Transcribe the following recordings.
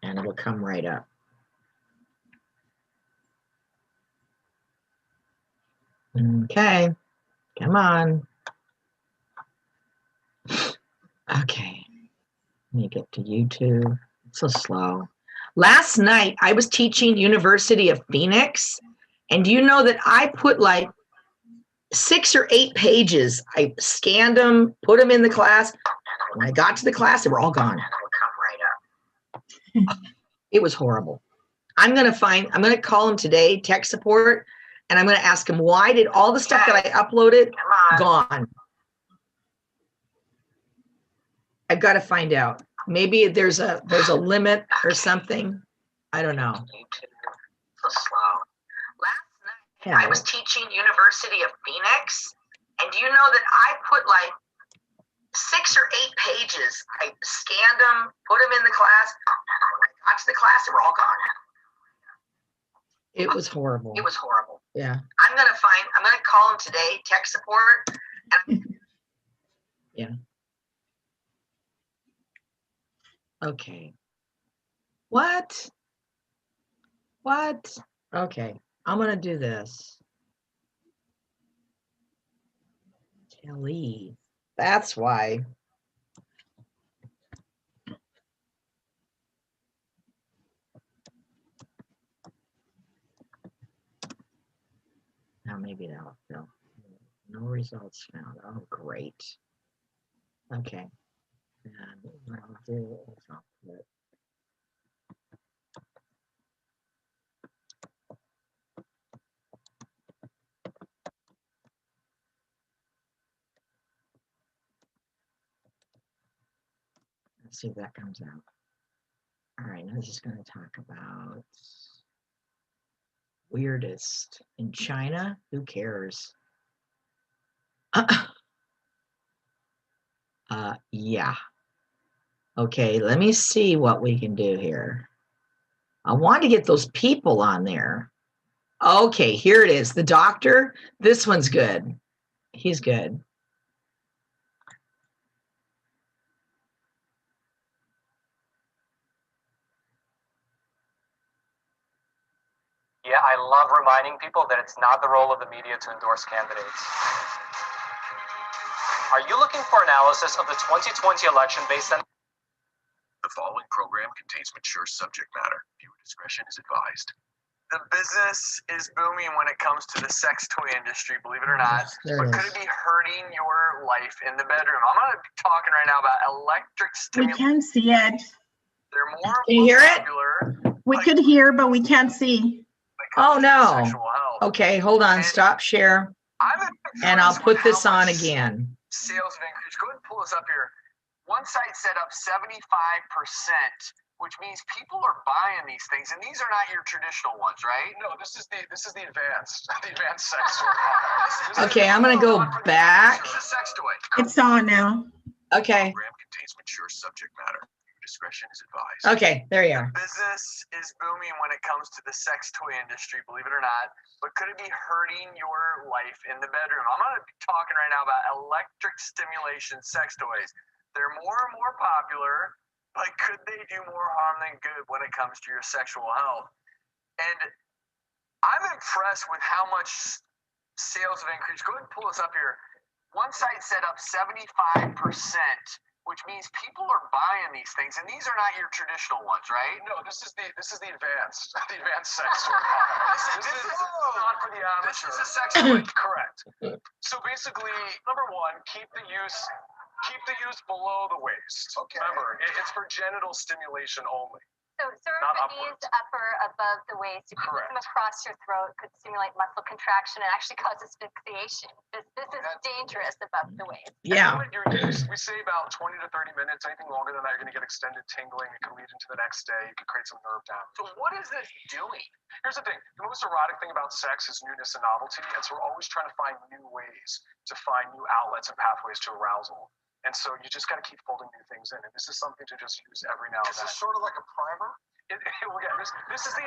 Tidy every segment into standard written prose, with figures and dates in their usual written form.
and it'll come right up. Okay, come on. Okay, let me get to YouTube. It's so slow. Last night, I was teaching University of Phoenix, and do you know that I put like 6 or 8 pages? I scanned them, put them in the class. When I got to the class, they were all gone. It was horrible. I'm going to call them today, tech support, and I'm going to ask them, why did all the stuff that I uploaded gone? I've got to find out. Maybe there's a limit or something. I don't know. So slow. Last night, I was teaching University of Phoenix, and do you know that I put like 6 or 8 pages? I scanned them, put them in the class. When I got to the class, they were all gone. It was horrible. It was horrible. Yeah. I'm going to call them today, tech support. And yeah. Okay. What? Okay. I'm going to do this. Kelly. That's why. Now maybe that'll fill. No results found. Oh, great. Okay. And what I'll do is I'll put let's see if that comes out. All right, now I'm just going to talk about weirdest in China. Who cares? Yeah. Okay, let me see what we can do here. I want to get those people on there. Okay, here it is. The doctor. This one's good. He's good. Yeah, I love reminding people that it's not the role of the media to endorse candidates. Are you looking for analysis of the 2020 election based on... The following program contains mature subject matter. Viewer discretion is advised. The business is booming when it comes to the sex toy industry, believe it or not. But could it be hurting your life in the bedroom? I'm going to be talking right now about electric stimulation. We can see it. They're more Can you hear it? We could hear, but we can't see. Oh, no. Okay, hold on. Stop share. And I'll put this on again. Sales have increased. Go ahead and pull this up here. One site set up 75%, which means people are buying these things, and these are not your traditional ones, right? No, this is the advanced sex toy. Okay, I'm gonna go back. This is a sex toy. It's on now. Okay. The program contains mature subject matter. Discretion is advised. Okay, there you are. Business is booming when it comes to the sex toy industry, believe it or not. But could it be hurting your life in the bedroom? I'm going to be talking right now about electric stimulation sex toys. They're more and more popular, but could they do more harm than good when it comes to your sexual health? And I'm impressed with how much sales have increased. Go ahead and pull this up here. One site set up 75%, which means people are buying these things, and these are not your traditional ones, right? No, this is the advanced sex toy. This is not for the amateur. This is a sex toy. Correct. So basically, number one, keep the use below the waist. Okay. Remember, it's for genital stimulation only. So serve the knees upper above the waist. If you put them across your throat, it could stimulate muscle contraction and actually cause asphyxiation. This is dangerous above the waist. Yeah. We say about 20 to 30 minutes. Anything longer than that, you're going to get extended tingling. It can lead into the next day. You can create some nerve damage. So what is this doing? Here's the thing. The most erotic thing about sex is newness and novelty. And so we're always trying to find new ways to find new outlets and pathways to arousal. And so you just got to keep folding new things in. And this is something to just use every now and then. Is this sort of like a primer? This is the...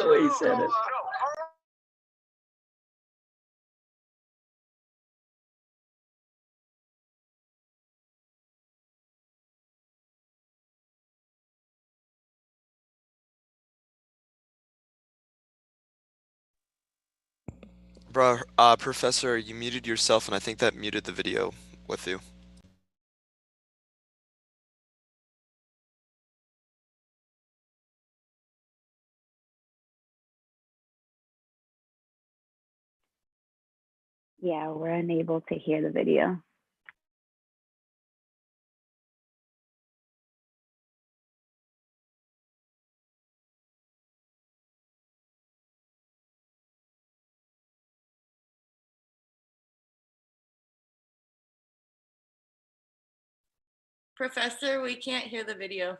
So he said it. No, Bruh, Professor, you muted yourself, and I think that muted the video with you. Yeah, we're unable to hear the video. Professor, we can't hear the video.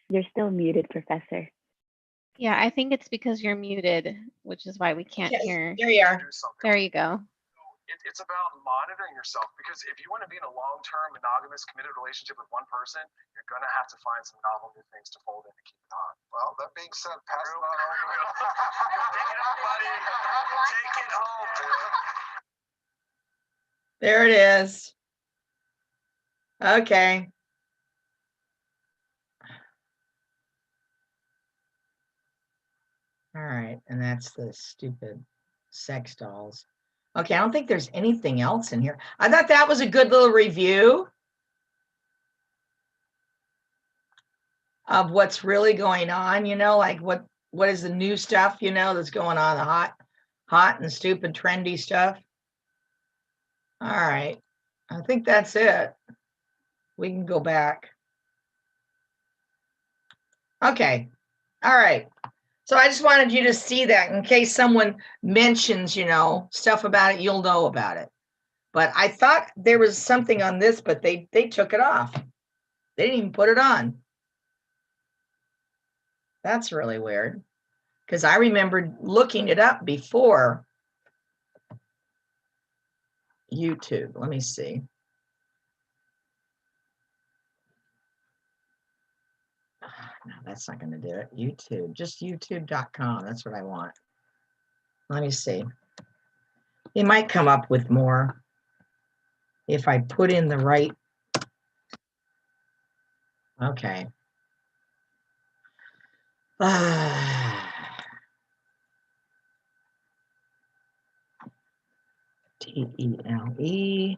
You're still muted, Professor. Yeah, I think it's because you're muted, which is why we can't Yes, hear. there you are. Do something. There you go. It's about monitoring yourself, because if you want to be in a long-term monogamous committed relationship with one person, you're going to have to find some novel new things to fold in to keep it on. Well, that being said, pass it on over. Take it up, buddy. Take it home. There it is. Okay. All right, and that's the stupid sex dolls. Okay, I don't think there's anything else in here. I thought that was a good little review of what's really going on, you know, like what is the new stuff, you know, that's going on, the hot and stupid trendy stuff. All right, I think that's it. We can go back. Okay, all right. So I just wanted you to see that in case someone mentions, you know, stuff about it, you'll know about it. But I thought there was something on this, but they took it off. They didn't even put it on. That's really weird, because I remembered looking it up before YouTube. Let me see. No, that's not going to do it. YouTube, just youtube.com. That's what I want. Let me see. It might come up with more if I put in the right. Okay. TELE.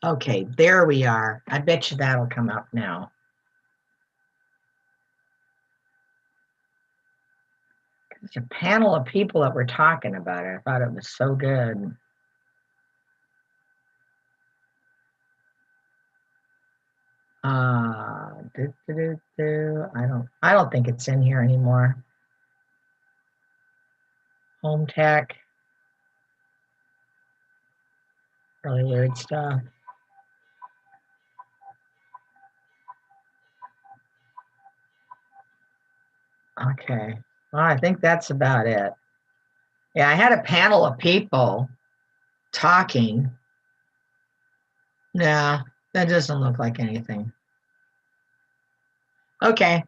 Okay, there we are. I bet you that'll come up now. It's a panel of people that were talking about it. I thought it was so good. I don't think it's in here anymore. Home tech. Really weird stuff. Okay. Well, I think that's about it. Yeah, I had a panel of people talking. Nah, that doesn't look like anything. Okay.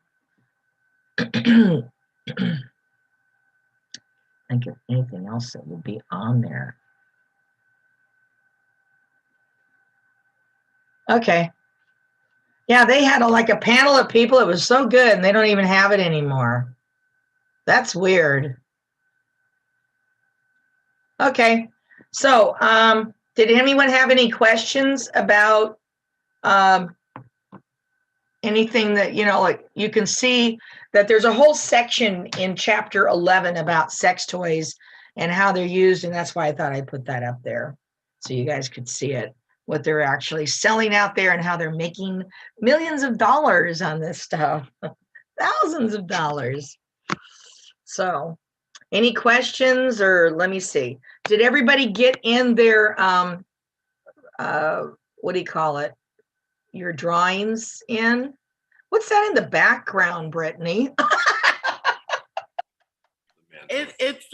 Think of anything else that would be on there. Okay. Yeah, they had like a panel of people. It was so good, and they don't even have it anymore. That's weird. Okay. So, did anyone have any questions about anything that, you know, like you can see that there's a whole section in chapter 11 about sex toys and how they're used, and that's why I thought I'd put that up there so you guys could see it, what they're actually selling out there and how they're making millions of dollars on this stuff, thousands of dollars. So, any questions, or let me see. Did everybody get in their, what do you call it? Your drawings in? What's that in the background, Brittany? It's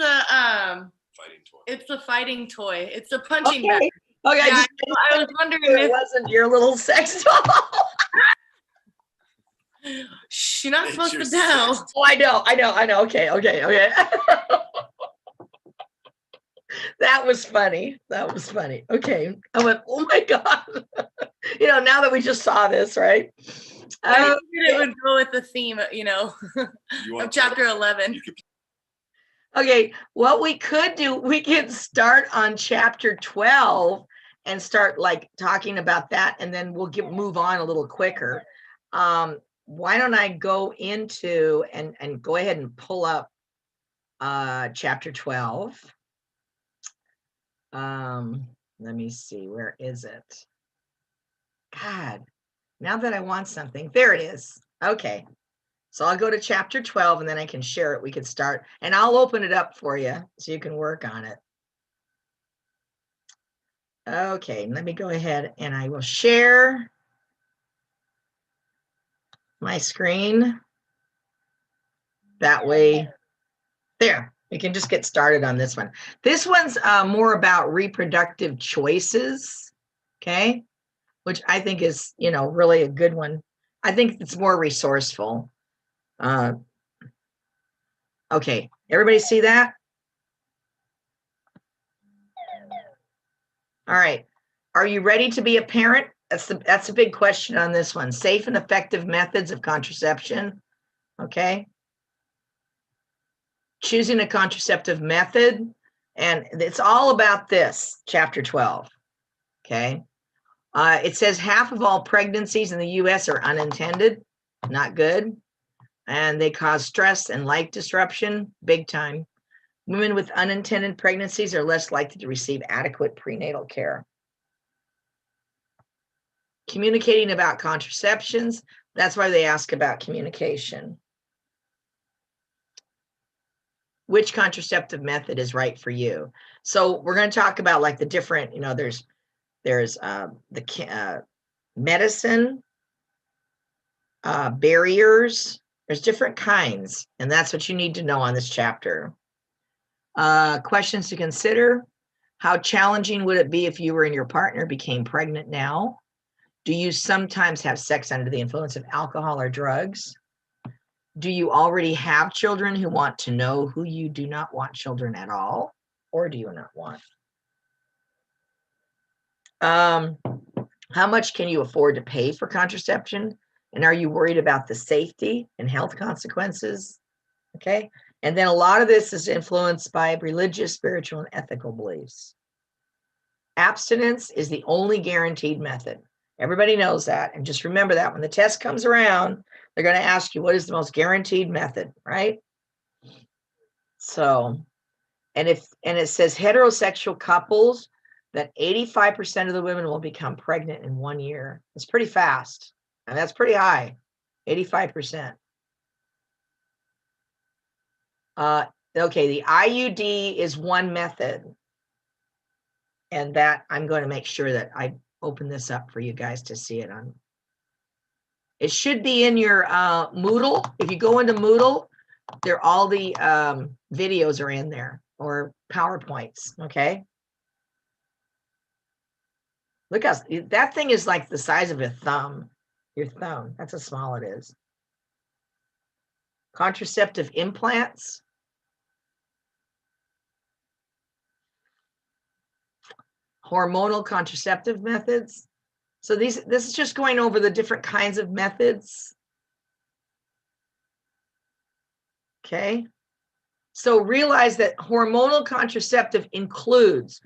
a fighting toy. It's a punching bag. Okay, Yeah, I was wondering it if wasn't your little sex doll. you're not supposed to tell. Oh, I know. Okay. That was funny. Okay. I went, oh my God. Now that we just saw this, right? I figured it would go with the theme, of chapter 11. Okay, what we could do, we could start on chapter 12 and start like talking about that, and then we'll move on a little quicker. Why don't I go into and go ahead and pull up chapter 12. Let me see, where is it? God, now that I want something, there it is. Okay. So I'll go to chapter 12 and then I can share it. We could start and I'll open it up for you so you can work on it. Okay, let me go ahead and I will share my screen. That way, there, we can just get started on this one. This one's more about reproductive choices, okay? Which I think is, really a good one. I think it's more resourceful. Okay, everybody see that? All right, are you ready to be a parent? That's a big question on this one. Safe and effective methods of contraception, okay? Choosing a contraceptive method, and it's all about this, chapter 12, okay? It says half of all pregnancies in the US are unintended, not good, and they cause stress and life disruption, big time. Women with unintended pregnancies are less likely to receive adequate prenatal care. Communicating about contraceptions, that's why they ask about communication. Which contraceptive method is right for you? So we're going to talk about like the different, there's the medicine, barriers, there's different kinds, and that's what you need to know on this chapter. Questions to consider: how challenging would it be if you or your partner became pregnant now? Do you sometimes have sex under the influence of alcohol or drugs? Do you already have children who want to know who you do not want children at all, or do you not want? How much can you afford to pay for contraception? And are you worried about the safety and health consequences? Okay. And then a lot of this is influenced by religious, spiritual, and ethical beliefs. Abstinence is the only guaranteed method. Everybody knows that. And just remember that when the test comes around, they're going to ask you, what is the most guaranteed method, right? So, and it says heterosexual couples, that 85% of the women will become pregnant in 1 year. It's pretty fast. And that's pretty high, 85%. Okay, the IUD is one method. And that I'm going to make sure that I open this up for you guys to see it on. It should be in your Moodle. If you go into Moodle, all the videos are in there, or PowerPoints, okay? Look how that thing is like the size of a thumb. Your thumb, that's how small it is. Contraceptive implants. Hormonal contraceptive methods. So this is just going over the different kinds of methods. Okay. So realize that hormonal contraceptive includes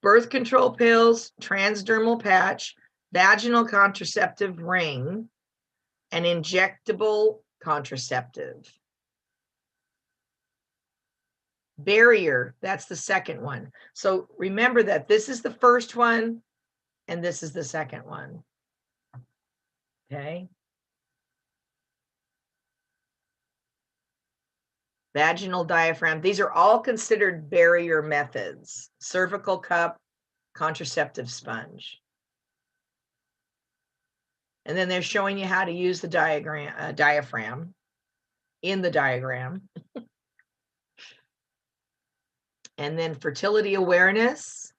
birth control pills, transdermal patch, vaginal contraceptive ring, and injectable contraceptive. Barrier, that's the second one. So remember that this is the first one and this is the second one. Okay. Vaginal diaphragm, these are all considered barrier methods. Cervical cup, contraceptive sponge. And then they're showing you how to use the diaphragm in the diagram. And then fertility awareness,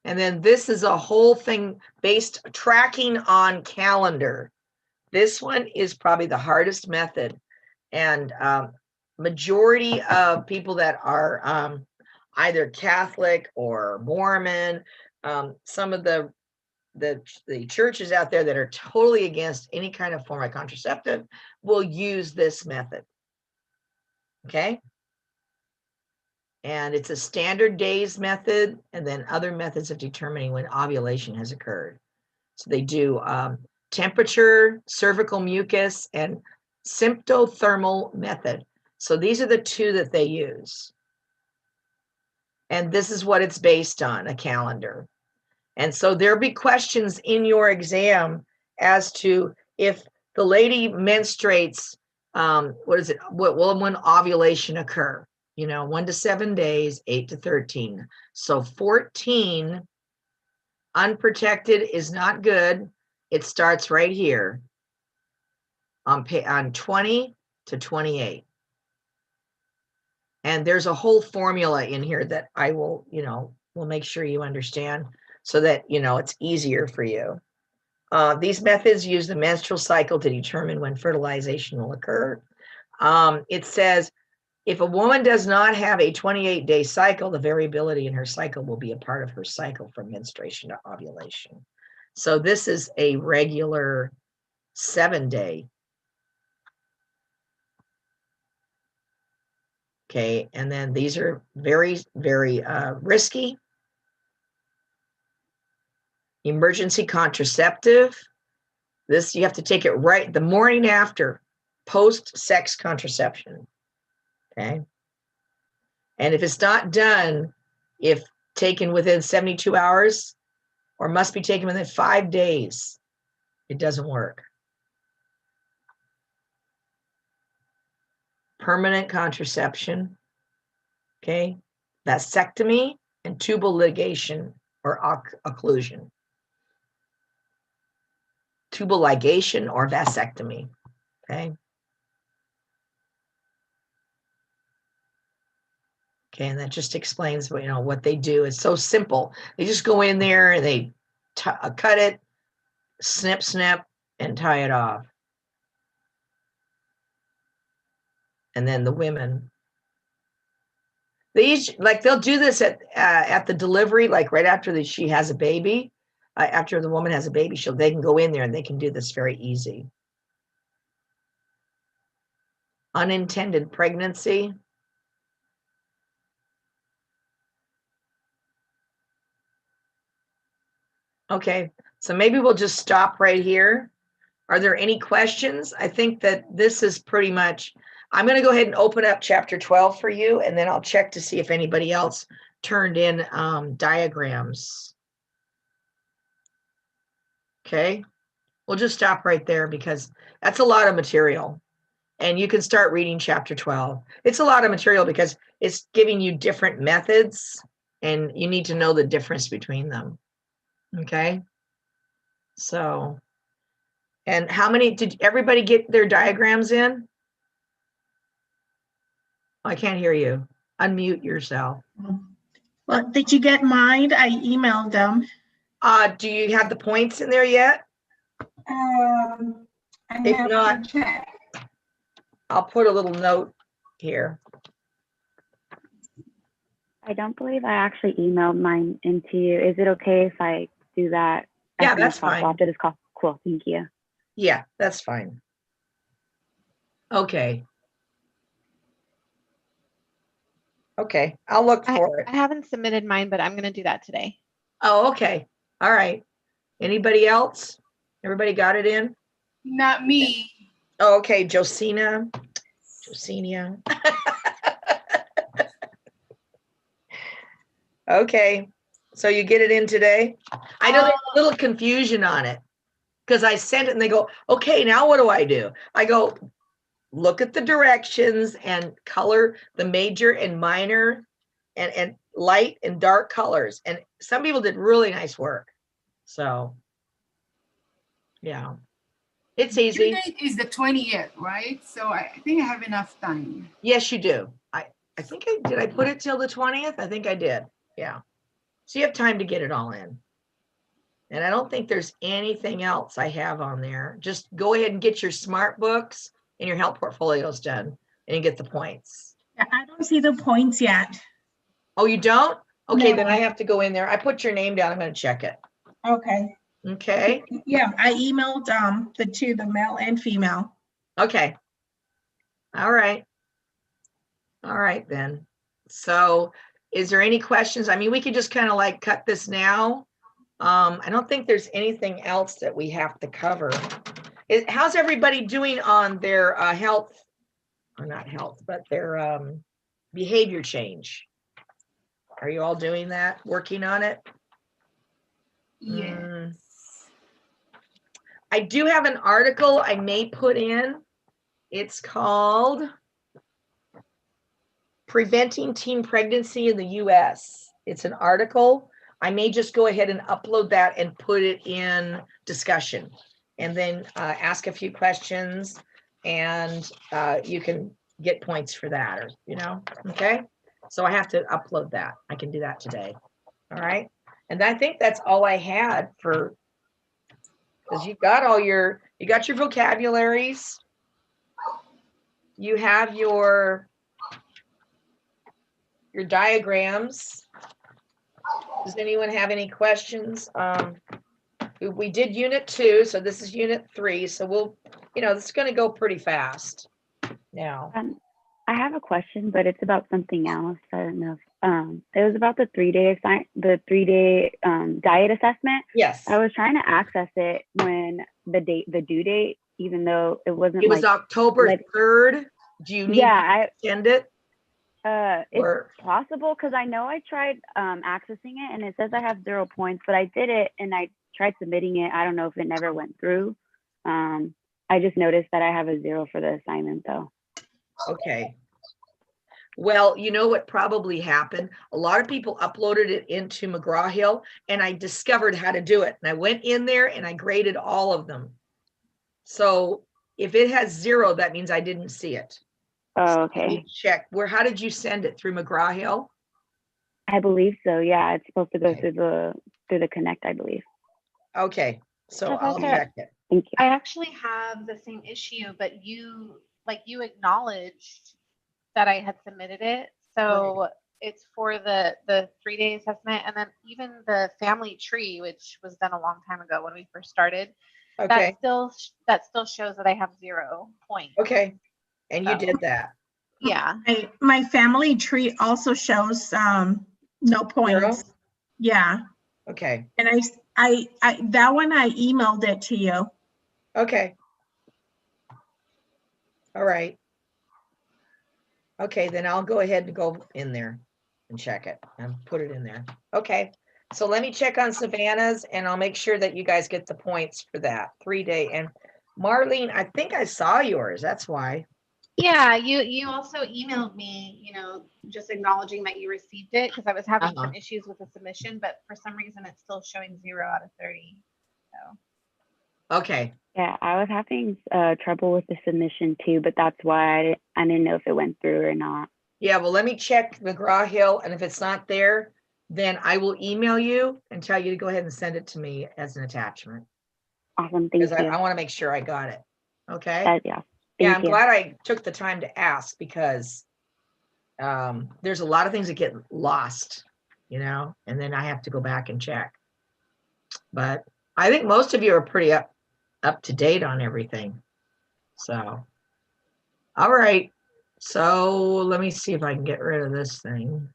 And then this is a whole thing based tracking on calendar. This one is probably the hardest method. And majority of people that are either Catholic or Mormon, some of the churches out there that are totally against any kind of form of contraceptive will use this method. Okay. And it's a standard days method, and then other methods of determining when ovulation has occurred. So they do temperature, cervical mucus, and symptothermal method. So these are the two that they use. And this is what it's based on, a calendar. And so there'll be questions in your exam as to if the lady menstruates, what will when ovulation occur? 1 to 7 days, 8 to 13. So 14 unprotected is not good. It starts right here on 20 to 28. And there's a whole formula in here that I will, will make sure you understand so that, it's easier for you. These methods use the menstrual cycle to determine when fertilization will occur. It says, if a woman does not have a 28-day cycle, the variability in her cycle will be a part of her cycle from menstruation to ovulation. So this is a regular 7-day. Okay, and then these are very, very risky. Emergency contraceptive. This, you have to take it right the morning after, post-sex contraception. Okay. And if it's not done, if taken within 72 hours or must be taken within 5 days, it doesn't work. Permanent contraception. Okay. Vasectomy and tubal ligation or occlusion. Tubal ligation or vasectomy. Okay. Okay, and that just explains what they do. It's so simple. They just go in there and they cut it, snip, and tie it off. And then the women, they'll do this at the delivery, like right after she has a baby. After the woman has a baby, they can go in there and they can do this very easy. Unintended pregnancy. Okay, so maybe we'll just stop right here. Are there any questions? I think that this is pretty much, I'm going to go ahead and open up chapter 12 for you, and then I'll check to see if anybody else turned in diagrams. Okay, we'll just stop right there because that's a lot of material. And you can start reading chapter 12. It's a lot of material because it's giving you different methods, and you need to know the difference between them. Okay, so, and how many, did everybody get their diagrams in? I can't hear you. Unmute yourself. Well, did you get mine? I emailed them. Do you have the points in there yet? If not, check. I'll put a little note here. I don't believe I actually emailed mine into you. Is it okay if I do that? Yeah, that's fine. After this call. Cool, thank you. Yeah, that's fine. Okay. Okay, I'll look for it. I haven't submitted mine, but I'm going to do that today. Oh, okay. All right. Anybody else? Everybody got it in? Not me. Oh, okay, Josina. Okay, so you get it in today? I know there's a little confusion on it because I sent it and they go, okay, now what do I do? I go, look at the directions and color the major and minor and light and dark colors. And some people did really nice work. So, yeah, it's easy. Due date is the 20th, right? So I think I have enough time. Yes, you do. I think did I put it till the 20th? I think I did. Yeah. So you have time to get it all in. And I don't think there's anything else I have on there. Just go ahead and get your smart books and your health portfolios done and you get the points. I don't see the points yet. Oh, you don't? Okay, No. then I have to go in there. I put your name down. I'm going to check it. Okay. Okay. Yeah, I emailed the two, the male and female. Okay. All right. All right then. So is there any questions? I mean, we could just kind of like cut this now. I don't think there's anything else that we have to cover. How's everybody doing on their health, or not health, but their behavior change? Are you all doing that, working on it? Yeah. I do have an article I may put in. It's called Preventing Teen Pregnancy in the US. It's an article. I may just go ahead and upload that and put it in discussion and then ask a few questions and you can get points for that, or, you know, okay? So I have to upload that. I can do that today. All right. And I think that's all I had for, because you got your vocabularies. You have your diagrams. Does anyone have any questions? We did unit 2, so this is unit 3. So we'll, this is going to go pretty fast now. I have a question, but it's about something else. I don't know. It was about the 3-day diet assessment. Yes. I was trying to access it when the due date, even though it wasn't. It was like October 3rd. Do you need to send it? It's possible, because I know I tried accessing it and it says I have 0 points, but I did it and I tried submitting it. I don't know if it never went through. I just noticed that I have a 0 for the assignment though. Okay. Well, you know what probably happened? A lot of people uploaded it into McGraw-Hill and I discovered how to do it. And I went in there and I graded all of them. So if it has 0, that means I didn't see it. Oh, okay. So check. How did you send it? Through McGraw-Hill? I believe so. Yeah, it's supposed to go through the Connect, I believe. Okay, so Professor, I'll check it. Thank you. I actually have the same issue, but you acknowledged that I had submitted it. So it's for the 3-day assessment, and then even the family tree, which was done a long time ago when we first started. Okay. That still shows that I have 0 points. Okay. And you did that. Yeah. My family tree also shows no points. 0? Yeah. Okay. And I that one I emailed it to you. Okay. All right. Okay, then I'll go ahead and go in there and check it and put it in there. Okay. So let me check on Savannah's and I'll make sure that you guys get the points for that 3-day. And Marlene, I think I saw yours. That's why. Yeah, you also emailed me, just acknowledging that you received it, because I was having some issues with the submission, but for some reason it's still showing 0 out of 30. So. Okay. Yeah, I was having trouble with the submission too, but that's why I didn't know if it went through or not. Yeah, well, let me check McGraw-Hill, and if it's not there, then I will email you and tell you to go ahead and send it to me as an attachment. Awesome, thank you. I want to make sure I got it. Okay. Yeah, I'm glad I took the time to ask, because there's a lot of things that get lost, and then I have to go back and check. But I think most of you are pretty up to date on everything. So, all right. So let me see if I can get rid of this thing.